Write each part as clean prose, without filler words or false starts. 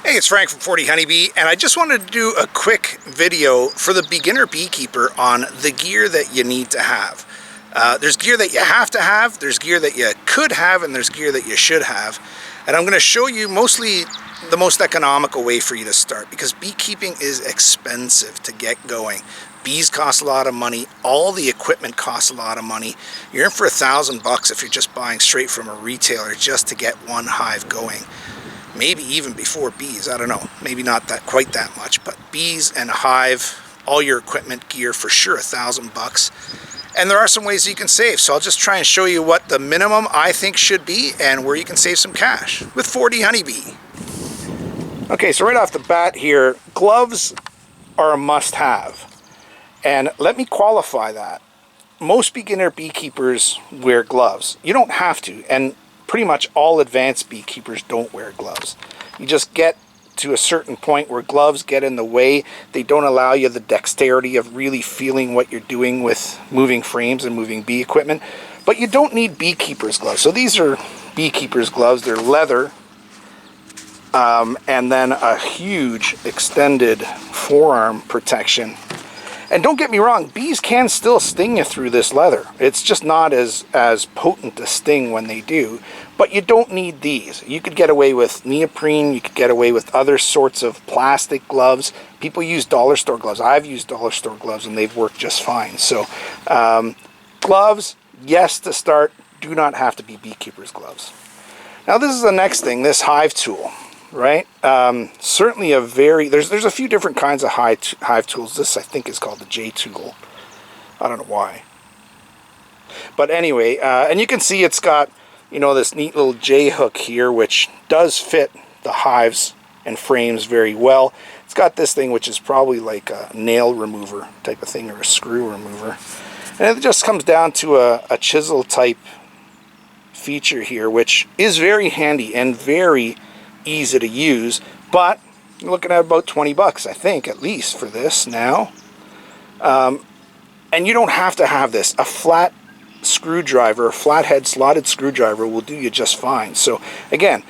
Hey, it's Frank from 40 Honeybee, and I just wanted to do a quick video for the beginner beekeeper on the gear that you need to have. There's gear that you have to have, there's gear that you could have, and there's gear that you should have. And I'm going to show you mostly the most economical way for you to start, because beekeeping is expensive to get going. Bees cost a lot of money, all the equipment costs a lot of money. You're in for $1,000 if you're just buying straight from a retailer just to get one hive going. Maybe even before bees, I don't know, maybe not that quite that much, but bees and a hive, all your equipment gear, for sure $1,000. And there are some ways you can save, so I'll just try and show you what the minimum I think should be and where you can save some cash with 40 Honeybee. Okay, so right off the bat here, gloves are a must-have. And let me qualify that. Most beginner beekeepers wear gloves. You don't have to, and pretty much all advanced beekeepers don't wear gloves. You just get to a certain point where gloves get in the way. They don't allow you the dexterity of really feeling what you're doing with moving frames and moving bee equipment. But you don't need beekeeper's gloves. So these are beekeeper's gloves. They're leather. And then a huge extended forearm protection. And don't get me wrong, bees can still sting you through this leather. It's just not as potent a sting when they do. But you don't need these. You could get away with neoprene. You could get away with other sorts of plastic gloves. People use dollar store gloves. I've used dollar store gloves and they've worked just fine. So gloves, yes, to start, do not have to be beekeeper's gloves. Now this is the next thing, this hive tool. Right? Certainly there's a few different kinds of hive tools. This I think is called the J tool. I don't know why. But anyway, and you can see it's got, you know, this neat little J hook here, which does fit the hives and frames very well. It's got this thing which is probably like a nail remover type of thing, or a screw remover. And it just comes down to a chisel type feature here, which is very handy and very easy to use, but you're looking at about 20 bucks, I think, at least for this now. And you don't have to have this. A flat screwdriver, a flathead slotted screwdriver will do you just fine. So again,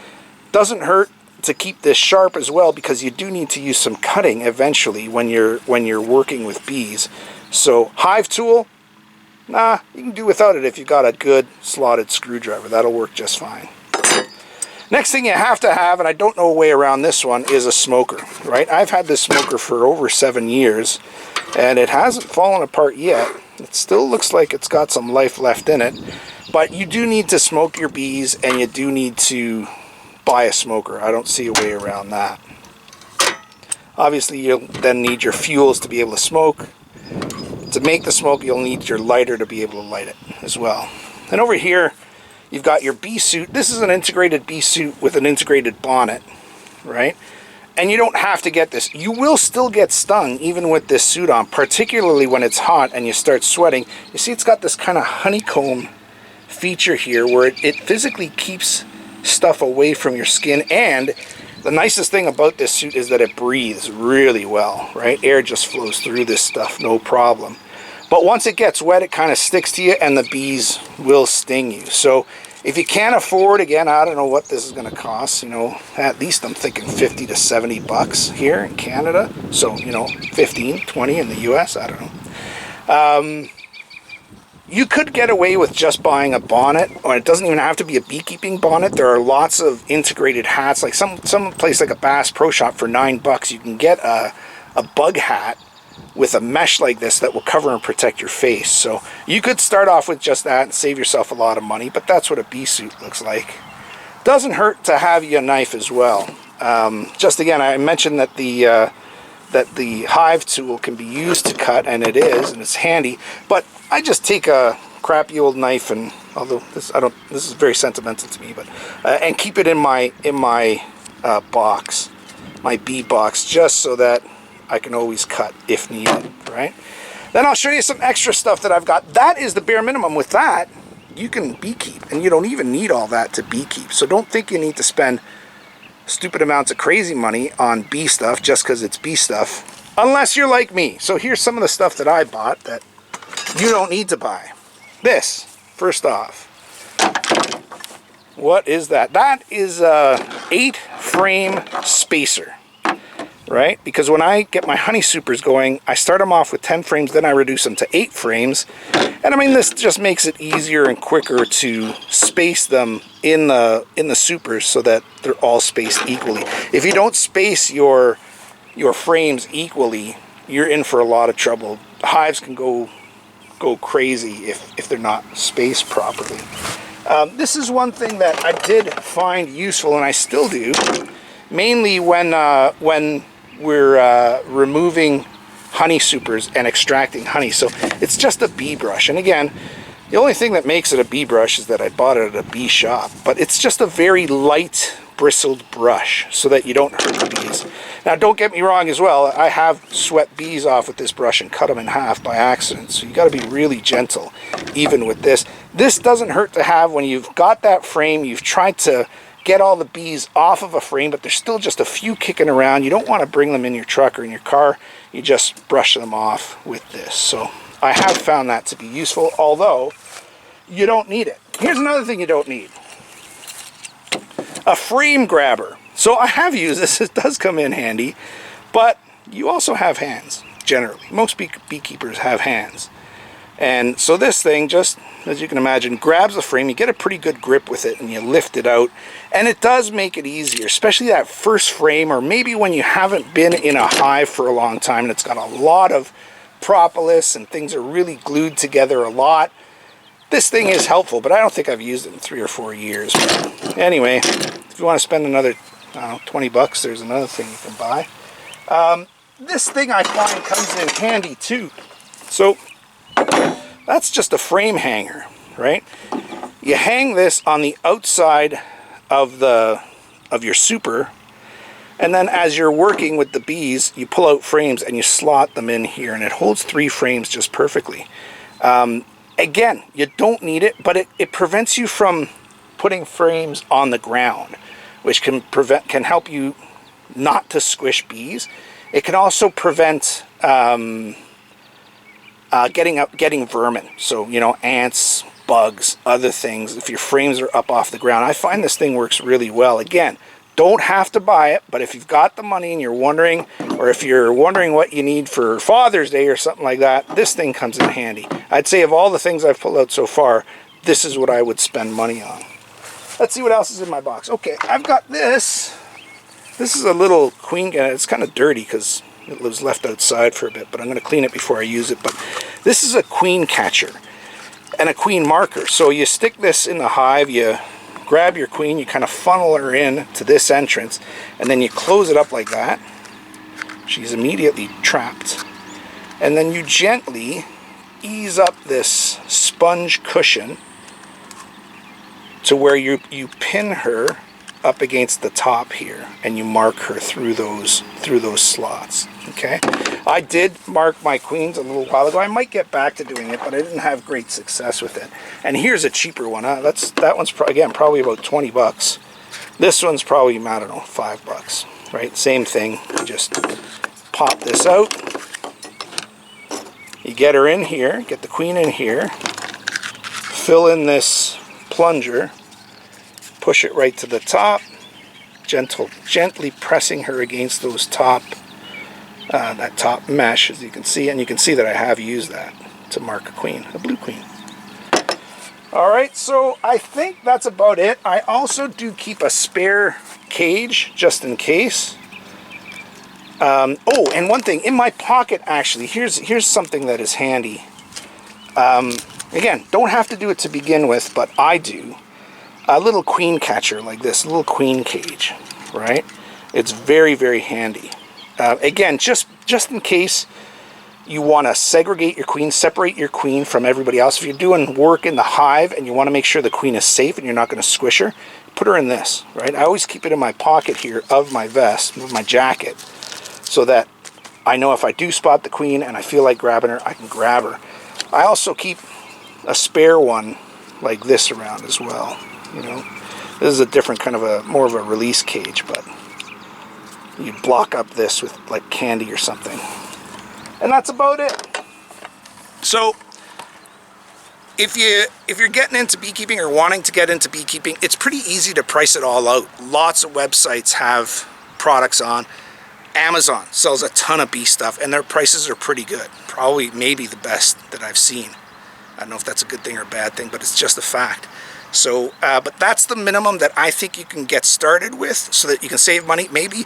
doesn't hurt to keep this sharp as well, because you do need to use some cutting eventually when you're working with bees. So hive tool, nah, you can do without it if you've got a good slotted screwdriver. That'll work just fine. Next thing you have to have, and I don't know a way around this one, is a smoker, right? I've had this smoker for over 7 years, and it hasn't fallen apart yet. It still looks like it's got some life left in it, but you do need to smoke your bees, and you do need to buy a smoker. I don't see a way around that. Obviously, you'll then need your fuels to be able to smoke. To make the smoke, you'll need your lighter to be able to light it as well. And over here, you've got your bee suit. This is an integrated bee suit with an integrated bonnet, right? And you don't have to get this. You will still get stung even with this suit on, particularly when it's hot and you start sweating. You see it's got this kind of honeycomb feature here where it physically keeps stuff away from your skin. And the nicest thing about this suit is that it breathes really well, right? Air just flows through this stuff, no problem. But once it gets wet, it kind of sticks to you and the bees will sting you. So if you can't afford, again, I don't know what this is going to cost, you know, at least I'm thinking 50 to 70 bucks here in Canada. So, you know, 15, 20 in the US, I don't know. You could get away with just buying a bonnet, or it doesn't even have to be a beekeeping bonnet. There are lots of integrated hats, like some place like a Bass Pro Shop for $9, you can get a bug hat with a mesh like this that will cover and protect your face. So you could start off with just that and save yourself a lot of money, but that's what a bee suit looks like. Doesn't hurt to have you a knife as well. Just again, I mentioned that the hive tool can be used to cut, and it is, and it's handy, but I just take a crappy old knife, and although this is very sentimental to me, but and keep it in my box, my bee box, just so that I can always cut if needed, right? Then I'll show you some extra stuff that I've got. That is the bare minimum. With that, you can beekeep, and you don't even need all that to beekeep. So don't think you need to spend stupid amounts of crazy money on bee stuff just because it's bee stuff, unless you're like me. So here's some of the stuff that I bought that you don't need to buy. This, first off, what is that? That is 8 frame spacer, right? Because when I get my honey supers going, I start them off with 10 frames, then I reduce them to 8 frames. And I mean, this just makes it easier and quicker to space them in the supers so that they're all spaced equally. If you don't space your frames equally, you're in for a lot of trouble. Hives can go crazy if they're not spaced properly. This is one thing that I did find useful, and I still do, mainly when we're removing honey supers and extracting honey. So it's just a bee brush, and again, the only thing that makes it a bee brush is that I bought it at a bee shop, but it's just a very light bristled brush so that you don't hurt the bees. Now don't get me wrong as well, I have swept bees off with this brush and cut them in half by accident, so you got to be really gentle even with this. This doesn't hurt to have when you've got that frame, you've tried to get all the bees off of a frame, but there's still just a few kicking around. You don't want to bring them in your truck or in your car, you just brush them off with this. So I have found that to be useful, although you don't need it. Here's another thing you don't need. A frame grabber. So I have used this, it does come in handy, but you also have hands, generally. Most beekeepers have hands. And so this thing, just as you can imagine, grabs the frame, you get a pretty good grip with it, and you lift it out. And it does make it easier, especially that first frame, or maybe when you haven't been in a hive for a long time and it's got a lot of propolis and things are really glued together a lot. This thing is helpful, but I don't think I've used it in 3 or 4 years. But anyway, if you want to spend another, I don't know, 20 bucks, there's another thing you can buy. This thing I find comes in handy too. So that's just a frame hanger, right? You hang this on the outside of your super, and then as you're working with the bees, you pull out frames and you slot them in here, and it holds 3 frames just perfectly. Again, you don't need it, but it prevents you from putting frames on the ground, which can help you not to squish bees. It can also prevent getting vermin. So, you know, ants, bugs, other things, if your frames are up off the ground. I find this thing works really well. Again, don't have to buy it, but if you've got the money and you're wondering, or if you're wondering what you need for Father's Day or something like that, this thing comes in handy. I'd say of all the things I've pulled out so far, this is what I would spend money on. Let's see what else is in my box. Okay, I've got this. This is a little queen, it's kind of dirty because it was left outside for a bit, but I'm going to clean it before I use it. But this is a queen catcher and a queen marker. So you stick this in the hive, you grab your queen, you kind of funnel her in to this entrance, and then you close it up like that. She's immediately trapped. And then you gently ease up this sponge cushion to where you pin her up against the top here, and you mark her through those slots. Okay, I did mark my queens a little while ago. I might get back to doing it, but I didn't have great success with it. And here's a cheaper one. That one's again probably about 20 bucks. This one's probably, I don't know, 5 bucks. Right, same thing. You just pop this out. You get her in here, get the queen in here, fill in this plunger, push it right to the top, gently pressing her against those that top mesh, as you can see, and you can see that I have used that to mark a queen, a blue queen. Alright, so I think that's about it. I also do keep a spare cage just in case. Oh, and one thing, in my pocket actually, here's something that is handy. Again, don't have to do it to begin with, but I do. A little queen catcher like this, a little queen cage, right? It's very, very handy. Again, just in case you want to segregate your queen, separate your queen from everybody else. If you're doing work in the hive and you want to make sure the queen is safe and you're not going to squish her, put her in this, right? I always keep it in my pocket here of my vest, of my jacket, so that I know if I do spot the queen and I feel like grabbing her, I can grab her. I also keep a spare one like this around as well. You know, this is a different kind of more of a release cage, but you block up this with like candy or something. And that's about it. So if you're getting into beekeeping or wanting to get into beekeeping, it's pretty easy to price it all out. Lots of websites have products on. Amazon sells a ton of bee stuff, and their prices are pretty good. Probably, maybe the best that I've seen. I don't know if that's a good thing or a bad thing, but it's just a fact. So, but that's the minimum that I think you can get started with so that you can save money. Maybe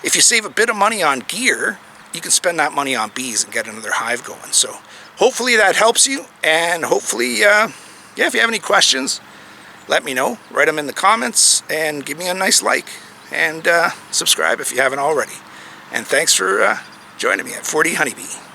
if you save a bit of money on gear, you can spend that money on bees and get another hive going. So hopefully that helps you, and hopefully, yeah, if you have any questions, let me know. Write them in the comments and give me a nice like, and subscribe if you haven't already. And thanks for joining me at 40 Honeybee.